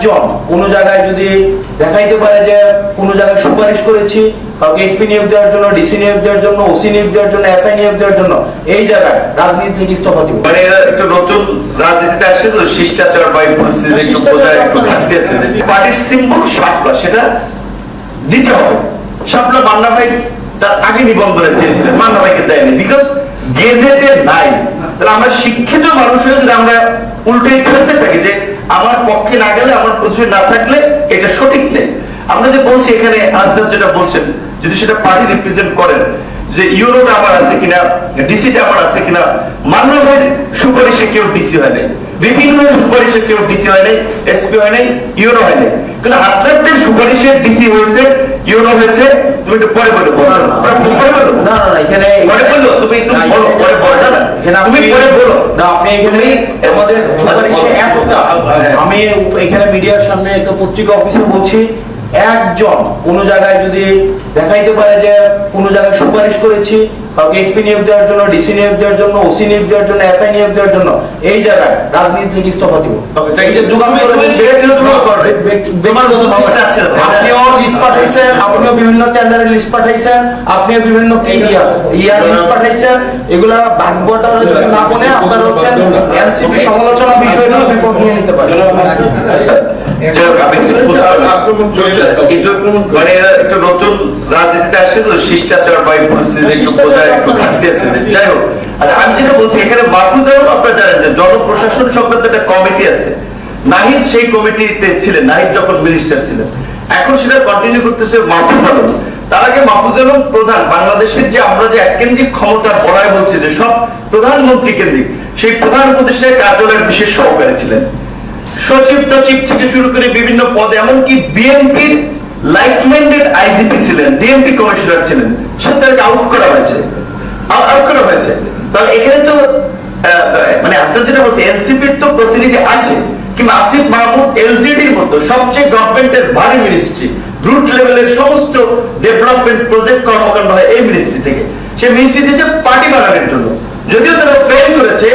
একজন কোন জায়গায় যদি দেখাইতে পারে যে কোন জায়গায় সুপারিশ করেছি, কাউকে এসপি নিয়োগ দেওয়ার জন্য, ডিসি নিয়োগ দেওয়ার জন্য, ওসি নিয়োগ দেওয়ার জন্য, এসআই নিয়োগ দেওয়ার জন্য, এই জায়গায় রাজনীতি থেকে ইস্তফা দিব। মানে একটু নতুন রাজনীতিতে আসছে তো, শিষ্টাচার বা পরিস্থিতি একটু ঘাটতি আছে। পার্টির সিম্বল শাপলা, সেটা দিতে হবে। শাপলা মান্না ভাই তার আগে নিবন্ধনে চেয়েছিলেন, মান্না ভাইকে দেয়নি, বিকজ গেজেটে নাই। তাহলে আমরা শিক্ষিত মানুষ হয়ে যদি আমরা উল্টে ঠেলতে থাকি যে আমার পক্ষে না গেলে, আমার পজিশন না থাকলে এটা সঠিক নেই। আমরা যে বলছি এখানে আজদার যেটা বলছেন, যদি সেটা পার্টি রিপ্রেজেন্ট করেন যে ইউরোটা আমার আছে কিনা, ডিসিটা আমার আছে কিনা, মান্না ভাইয়ের সুপারিশে কেউ ডিসি হয় নাই, বিভিন্ন সুপারিশে কেউ ডিসি হয় নাই, এসপি হয় নাই, ইউরো হয় নাই, কিন্তু আসলামদের সুপারিশে ডিসি হয়েছে, ইউরো হয়েছে। তুমি একটু পরে বলো, না না না, এখানে পরে বলো, তুমি একটু বলো, পরে বলো না, তুমি পরে বলো না। আপনি এখানে আমাদের সুপারিশে একটা, আমি এখানে মিডিয়ার সামনে একটা পত্রিকা অফিসে বলছি, একজন কোন জায়গায় যদি দেখাইতে পারে যে কোন জায়গায় সুপারিশ করেছি, কাউকে এসপি নিয়োগ দেওয়ার জন্য, ডিসি নিয়োগ দেওয়ার জন্য, ওসি নিয়োগ দেওয়ার জন্য, এসআই নিয়োগ দেওয়ার জন্য, এই জায়গায় রাজনীতি থেকে ইস্তফা দিব। আপনিও লিস্ট পাঠাইছেন, আপনিও বিভিন্ন টেন্ডারের লিস্ট পাঠাইছেন, আপনিও বিভিন্ন ইয়ার লিস্ট পাঠাইছেন, এগুলা ভাগবটা না বলে আপনারা হচ্ছেন এনসিপি সমালোচনা বিষয়টা আপনি পদ নিয়ে নিতে পারেন। মানে একটু নতুন রাজনীতিতে আসছে তো, শিষ্টাচার বা পরিস্থিতি একটু ঘাটতি আছে। যাই হোক, আচ্ছা, আমি যেটা বলছি এখানে মাহফুজ আলম, আপনারা জানেন যে জনপ্রশাসন সংক্রান্ত একটা কমিটি আছে, নাহিদ সেই কমিটিতে ছিলেন, নাহিদ যখন মিনিস্টার ছিলেন। এখন সেটা কন্টিনিউ করতেছে মাহফুজ আলম। তার আগে মাহফুজ আলম প্রধান, বাংলাদেশের যে আমরা যে এককেন্দ্রিক ক্ষমতা বলায় বলছি যে সব প্রধানমন্ত্রী কেন্দ্রিক, সেই প্রধান উপদেষ্টার কার্যালয়ের বিশেষ সহকারী ছিলেন, সচিব টচিব থেকে শুরু করে বিভিন্ন পদে, এমনকি বিএনপির লাইক মাইন্ডেড আইজিপি ছিলেন, ডিএমপি কমিশনার ছিলেন, সেটাকে আউট করা হয়েছে। তাহলে এখানে তো মানে আসলে যেটা বলছে, এনসিপির তো প্রতিনিধি আছে, কিংবা আসিফ মাহমুদ এলজিডির মতো সবচেয়ে গভর্নমেন্টের ভারী মিনিস্ট্রি, রুট লেভেলের সমস্ত ডেভেলপমেন্ট প্রজেক্ট কর্মকাণ্ড হয় এই মিনিস্ট্রি থেকে। সে মিনিস্ট্রি দিয়েছে পার্টি বানানোর জন্য, যদিও তারা ফেল করেছে।